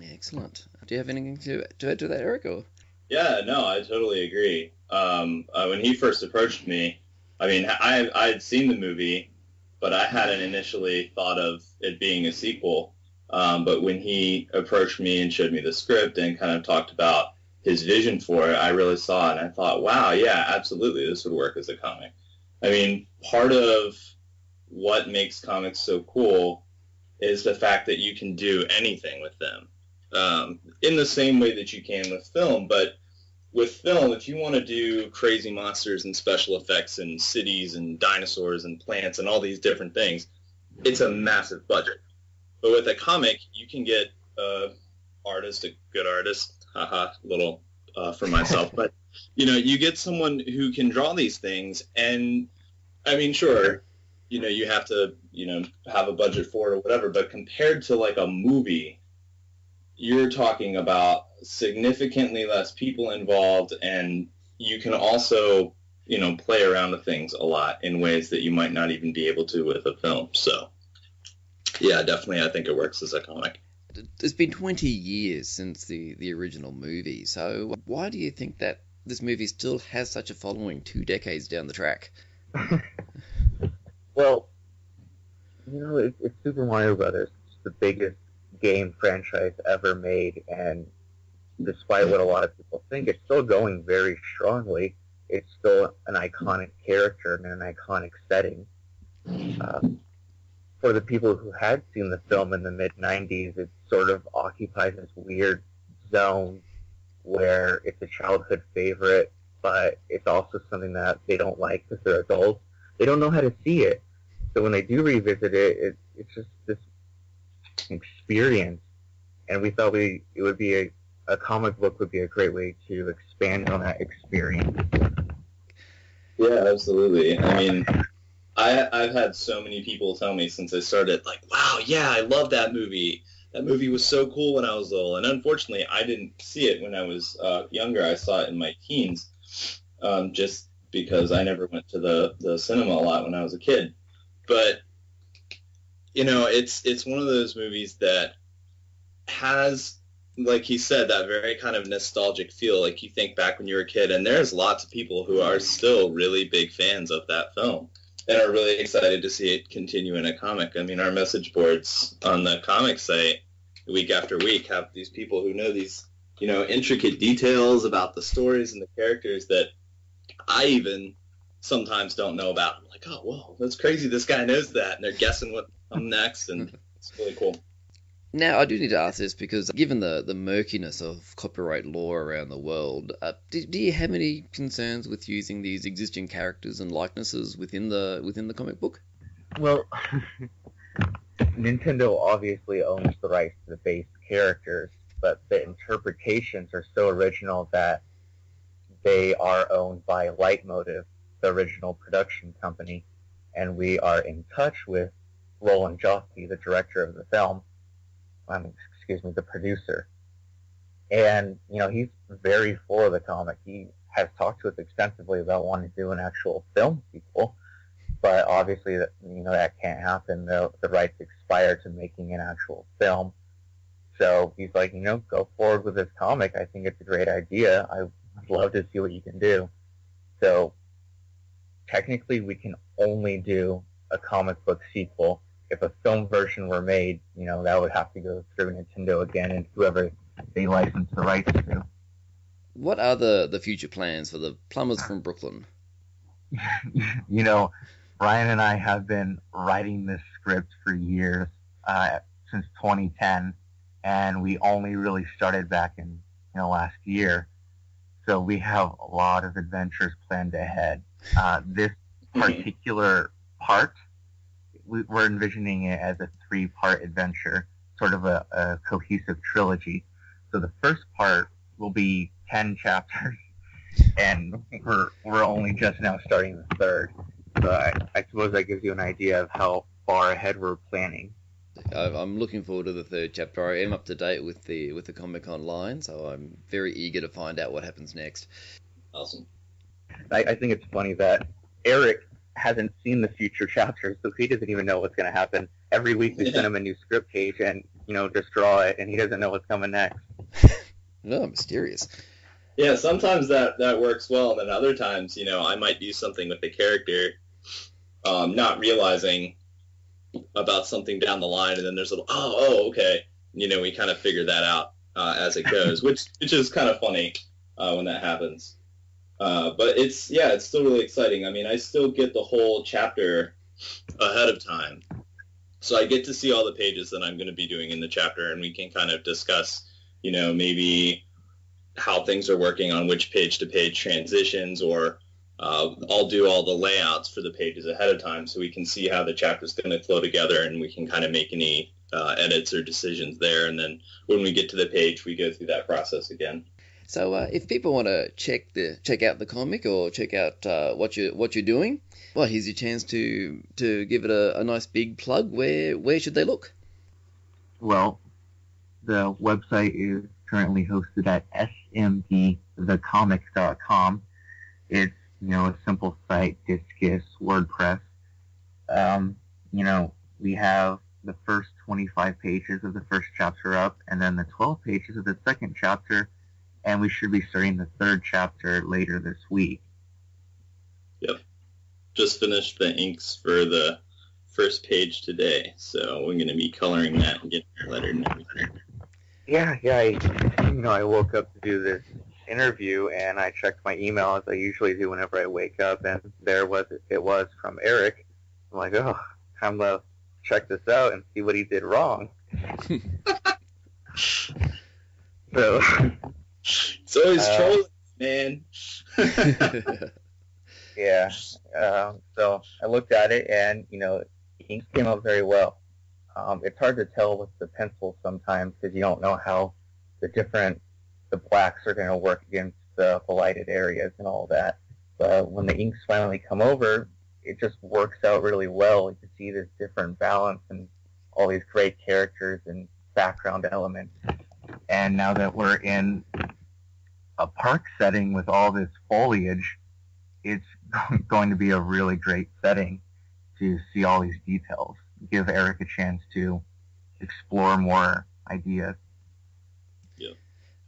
S1: Excellent. Do you have anything to add to that, Eric? Or?
S15: Yeah, no, I totally agree. When he first approached me, I mean, I had seen the movie, but I hadn't initially thought of it being a sequel. But when he approached me and showed me the script and kind of talked about his vision for it, I really saw it, and I thought, wow, yeah, absolutely, this would work as a comic. I mean, part of what makes comics so cool is the fact that you can do anything with them, in the same way that you can with film. But with film, if you want to do crazy monsters and special effects and cities and dinosaurs and plants and all these different things, it's a massive budget. But with a comic, you can get a good artist, little for myself, but you get someone who can draw these things, and I mean, sure, you have to, have a budget for it or whatever, but compared to like a movie, you're talking about significantly less people involved, and you can also, play around with things a lot in ways that you might not even be able to with a film. So, yeah, definitely, I think it works as a comic.
S1: It's been 20 years since the original movie, so why do you think that this movie still has such a following 2 decades down the track?
S16: Well, it's Super Mario Brothers. It's the biggest game franchise ever made, and despite what a lot of people think, it's still going very strongly. It's still an iconic character and an iconic setting. For the people who had seen the film in the mid-90s, it sort of occupies this weird zone where it's a childhood favorite, but it's also something that they don't like because they're adults. They don't know how to see it. So when they do revisit it, it's just this experience. And we thought it would be a comic book would be a great way to expand on that experience.
S15: Yeah, absolutely. I mean, I've had so many people tell me since I started, like, wow, yeah, I love that movie. That movie was so cool when I was little. And unfortunately, I didn't see it when I was younger. I saw it in my teens, just because I never went to the cinema a lot when I was a kid. But, it's one of those movies that has, like he said, that very kind of nostalgic feel. Like you think back when you were a kid, and there's lots of people who are still really big fans of that film and are really excited to see it continue in a comic. I mean, our message boards on the comic site week after week have these people who know these, intricate details about the stories and the characters that I even sometimes don't know about. I'm like, oh, whoa, that's crazy. This guy knows that, and they're guessing what comes next, and it's really cool.
S1: Now, I do need to ask this because given the murkiness of copyright law around the world, do you have any concerns with using these existing characters and likenesses within the comic book?
S16: Well, Nintendo obviously owns the rights to the base characters, but the interpretations are so original that they are owned by Leitmotiv, the original production company, and we are in touch with Roland Joffe, the director of the film. The producer. And, he's very for the comic. He has talked to us extensively about wanting to do an actual film sequel, but obviously, that can't happen. The rights expire to making an actual film. So he's like, go forward with this comic. I think it's a great idea. I'd love to see what you can do. So technically, we can only do a comic book sequel. If a film version were made, that would have to go through Nintendo again and whoever they license the rights to.
S1: What are the future plans for the Plumbers from Brooklyn?
S16: Brian and I have been writing this script for years, since 2010, and we only really started back in last year. So we have a lot of adventures planned ahead. This particular part, we're envisioning it as a 3-part adventure, sort of a cohesive trilogy. So the first part will be 10 chapters, and we're only just now starting the third. So I suppose that gives you an idea of how far ahead we're planning.
S1: I'm looking forward to the third chapter. I am up to date with the comic online, so I'm very eager to find out what happens next.
S15: Awesome.
S16: I think it's funny that Eric hasn't seen the future chapters, so he doesn't even know what's going to happen. Every week we send him a new script page and, just draw it, and he doesn't know what's coming next.
S1: No, mysterious.
S15: Yeah, sometimes that works well, and then other times, I might do something with the character, not realizing about something down the line, and then there's a oh, okay. You know, we kind of figure that out as it goes, which is kind of funny when that happens. But it's still really exciting. I mean, I still get the whole chapter ahead of time. So I get to see all the pages that I'm going to be doing in the chapter, and we can kind of discuss, you know, maybe how things are working on which page-to-page transitions, or I'll do all the layouts for the pages ahead of time so we can see how the chapter's going to flow together, and we can kind of make any edits or decisions there. And then when we get to the page, we go through that process again.
S1: So if people want to check out the comic or check out what you're doing, well, here's your chance to give it a nice big plug. Where should they look?
S16: Well, the website is currently hosted at smdthecomics.com. It's, you know, a simple site, Discus, WordPress. You know, we have the first 25 pages of the first chapter up, and then the 12 pages of the second chapter, and we should be starting the third chapter later this week.
S15: Yep. Just finished the inks for the first page today, so we're going to be coloring that and getting our letter and everything.
S16: Yeah, I woke up to do this interview, and I checked my email as I usually do whenever I wake up, and it was from Eric. I'm like, oh, time to check this out and see what he did wrong. So
S15: it's always trolling, man.
S16: Yeah. So I looked at it, and, you know, ink came out very well. It's hard to tell with the pencil sometimes because you don't know how the blacks are going to work against the lighted areas and all that. But when the inks finally come over, it just works out really well. You can see this different balance and all these great characters and background elements. And now that we're in a park setting with all this foliage, it's going to be a really great setting to see all these details. Give Eric a chance to explore more ideas.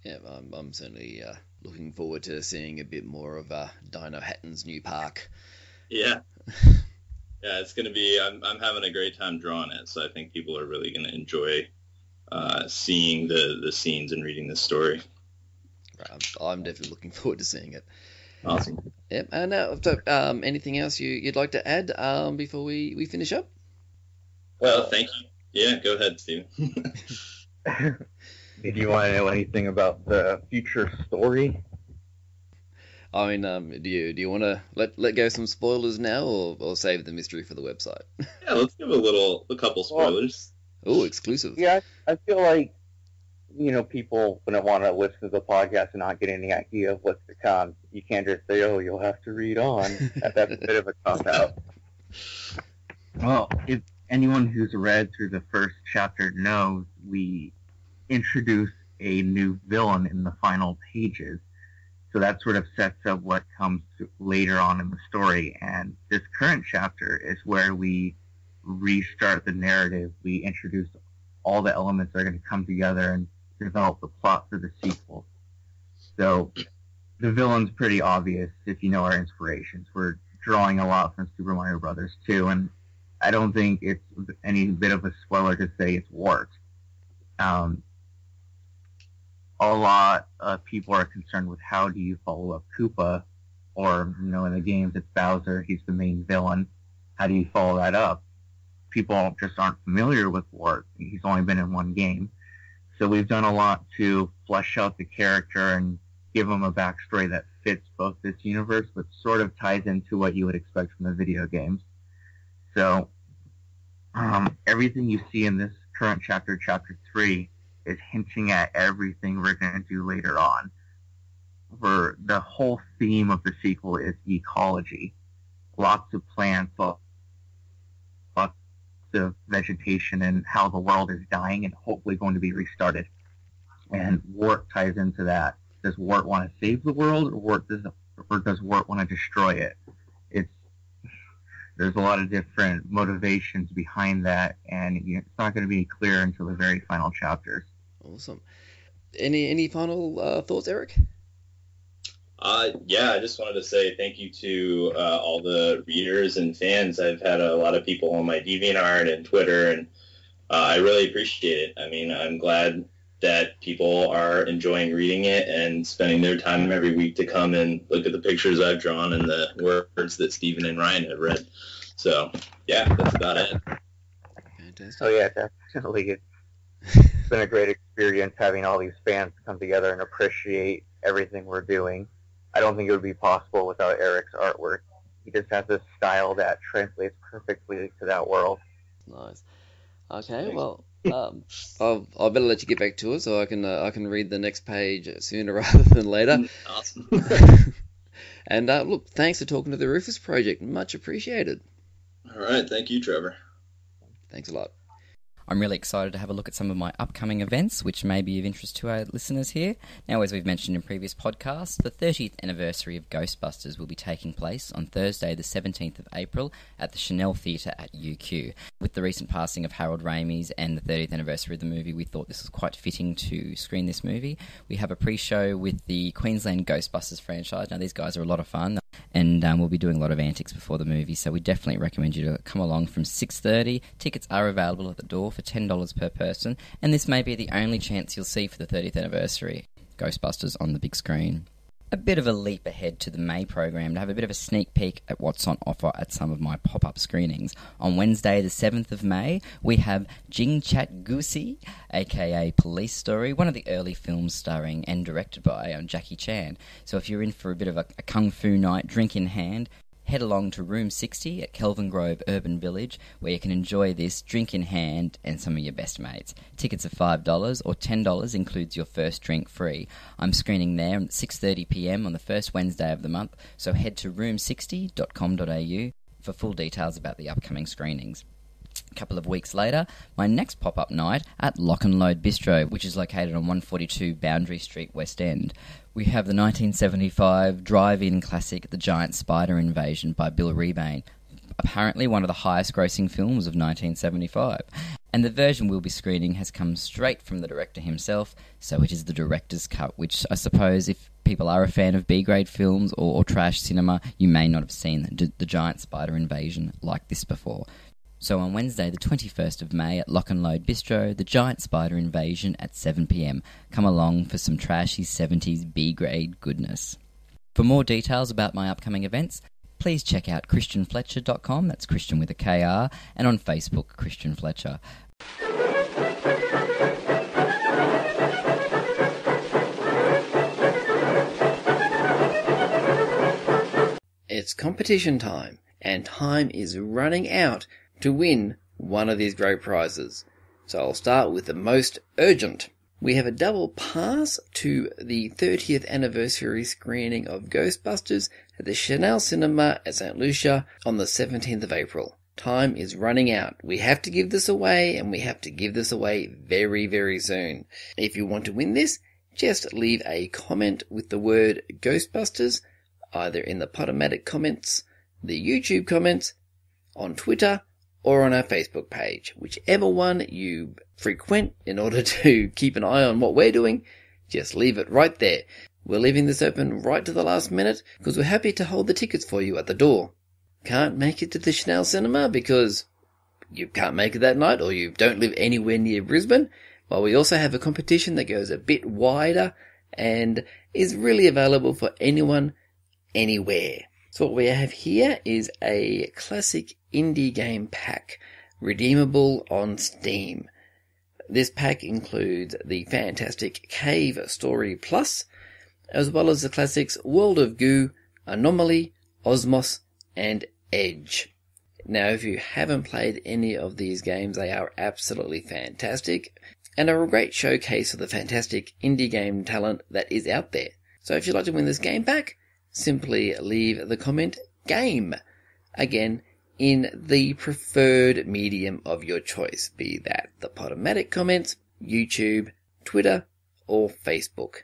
S1: Yeah, I'm certainly looking forward to seeing a bit more of Dino Hatton's new park.
S15: Yeah. Yeah, it's going to be, I'm having a great time drawing it, so I think people are really going to enjoy seeing the scenes and reading the story.
S1: Right, I'm definitely looking forward to seeing it.
S15: Awesome.
S1: Yep. And so, anything else you'd like to add before we finish up?
S15: Well, thank you. Yeah, go ahead, Steve.
S16: Did you want to know anything about the future story?
S1: I mean, do you want to let go some spoilers now, or save the mystery for the website?
S15: Yeah, let's give a couple spoilers.
S1: Oh, exclusive.
S16: Yeah, I feel like, you know, people wouldn't want to listen to the podcast and not get any idea of what's to come. You can't just say, oh, you'll have to read on. That's a bit of a cop-out. Well, if anyone who's read through the first chapter knows, we introduce a new villain in the final pages. So that sort of sets up what comes later on in the story. And this current chapter is where we restart the narrative. We introduce all the elements that are going to come together and develop the plot for the sequel. So the villain's pretty obvious if you know our inspirations. We're drawing a lot from Super Mario Brothers 2, and I don't think it's any bit of a spoiler to say it's Wart. A lot of people are concerned with how do you follow up Koopa, or, you know, in the games it's Bowser, he's the main villain. How do you follow that up? People just aren't familiar with Wart. He's only been in one game. So we've done a lot to flesh out the character and give him a backstory that fits both this universe, but sort of ties into what you would expect from the video games. So everything you see in this current chapter, Chapter 3, is hinting at everything we're going to do later on. For the whole theme of the sequel is ecology. Lots of plants, lots of vegetation, and how the world is dying and hopefully going to be restarted. And Wart ties into that. Does Wart want to save the world, or does Wart want to destroy it? There's a lot of different motivations behind that, and it's not going to be clear until the very final chapters.
S1: Awesome. Any final thoughts, Eric?
S15: Yeah, I just wanted to say thank you to all the readers and fans. I've had a lot of people on my DeviantArt and Twitter, and I really appreciate it. I mean, I'm glad that people are enjoying reading it and spending their time every week to come and look at the pictures I've drawn and the words that Stephen and Ryan have read. So, yeah, that's about it.
S1: Fantastic.
S16: Oh, yeah, definitely. It's been a great experience having all these fans come together and appreciate everything we're doing. I don't think it would be possible without Eric's artwork. He just has this style that translates perfectly to that world.
S1: Nice. Okay, well, I'll better let you get back to it so I can read the next page sooner rather than later.
S15: Awesome.
S1: And look, thanks for talking to the Rufus Project. Much appreciated.
S15: All right, thank you, Trevor.
S1: Thanks a lot.
S2: I'm really excited to have a look at some of my upcoming events, which may be of interest to our listeners here. Now, as we've mentioned in previous podcasts, the 30th anniversary of Ghostbusters will be taking place on Thursday, the 17th of April, at the Chanel Theatre at UQ. With the recent passing of Harold Ramis and the 30th anniversary of the movie, we thought this was quite fitting to screen this movie. We have a pre-show with the Queensland Ghostbusters franchise. Now, these guys are a lot of fun, and we'll be doing a lot of antics before the movie, so we definitely recommend you to come along from 6:30. Tickets are available at the door for $10 per person, and this may be the only chance you'll see for the 30th anniversary Ghostbusters on the big screen. A bit of a leap ahead to the May program to have a bit of a sneak peek at what's on offer at some of my pop-up screenings. On Wednesday the 7th of May, we have Jing Chat Goosey, aka Police Story, one of the early films starring and directed by Jackie Chan. So if you're in for a bit of a kung fu night, drink in hand, head along to Room 60 at Kelvin Grove Urban Village, where you can enjoy this drink in hand and some of your best mates. Tickets are $5 or $10 includes your first drink free. I'm screening there at 6:30 p.m. on the first Wednesday of the month, so head to room60.com.au for full details about the upcoming screenings. A couple of weeks later, my next pop-up night at Lock and Load Bistro, which is located on 142 Boundary Street, West End. We have the 1975 drive-in classic The Giant Spider Invasion by Bill Rebane, apparently one of the highest-grossing films of 1975. And the version we'll be screening has come straight from the director himself, so it is the director's cut, which I suppose if people are a fan of B-grade films or trash cinema, you may not have seen The Giant Spider Invasion like this before. So on Wednesday, the 21st of May at Lock and Load Bistro, The Giant Spider Invasion at 7 p.m. Come along for some trashy 70s B-grade goodness. For more details about my upcoming events, please check out christianfletcher.com, that's Christian with a KR, and on Facebook, Christian Fletcher.
S1: It's competition time, and time is running out to win one of these great prizes. So I'll start with the most urgent. We have a double pass to the 30th anniversary screening of Ghostbusters at the Chanel Cinema at St. Lucia on the 17th of April. Time is running out. We have to give this away, and we have to give this away very, very soon. If you want to win this, just leave a comment with the word Ghostbusters, either in the Podomatic comments, the YouTube comments, on Twitter, or on our Facebook page. Whichever one you frequent in order to keep an eye on what we're doing, just leave it right there. We're leaving this open right to the last minute because we're happy to hold the tickets for you at the door. Can't make it to the Chanel Cinema because you can't make it that night or you don't live anywhere near Brisbane? Well, we also have a competition that goes a bit wider and is really available for anyone, anywhere. So what we have here is a classic indie game pack, redeemable on Steam. This pack includes the fantastic Cave Story Plus, as well as the classics World of Goo, Anomaly, Osmos, and Edge. Now, if you haven't played any of these games, they are absolutely fantastic, and are a great showcase of the fantastic indie game talent that is out there. So if you'd like to win this game pack, simply leave the comment GAME, again, in the preferred medium of your choice, be that the Podomatic comments, YouTube, Twitter, or Facebook.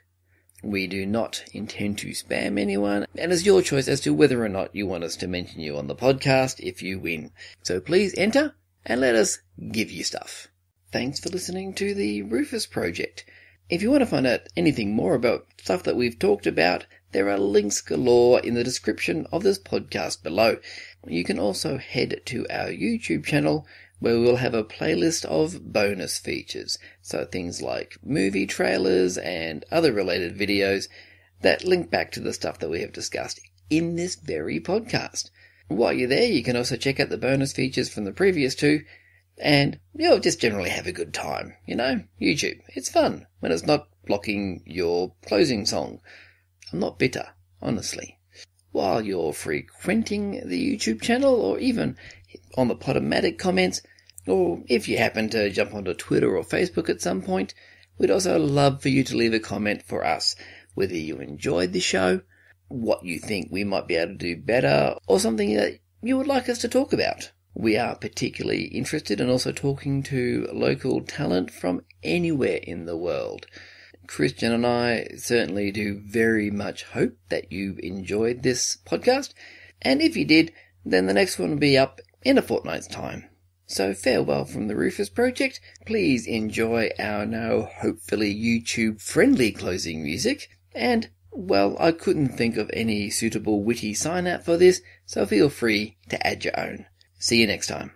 S1: We do not intend to spam anyone, and it's your choice as to whether or not you want us to mention you on the podcast if you win. So please enter, and let us give you stuff. Thanks for listening to the Rufus Project. If you want to find out anything more about stuff that we've talked about, there are links galore in the description of this podcast below. You can also head to our YouTube channel, where we'll have a playlist of bonus features, so things like movie trailers and other related videos that link back to the stuff that we have discussed in this very podcast. While you're there, you can also check out the bonus features from the previous two, and you'll just generally have a good time. YouTube, it's fun when it's not blocking your closing song. I'm not bitter, honestly. While you're frequenting the YouTube channel, or even on the Podomatic comments, or if you happen to jump onto Twitter or Facebook at some point, we'd also love for you to leave a comment for us, whether you enjoyed the show, what you think we might be able to do better, or something that you would like us to talk about. We are particularly interested in also talking to local talent from anywhere in the world. Christian and I certainly do very much hope that you enjoyed this podcast, and if you did, then the next one will be up in a fortnight's time. So farewell from the Rufus Project. Please enjoy our now hopefully YouTube-friendly closing music, and, well, I couldn't think of any suitable witty sign-out for this, so feel free to add your own. See you next time.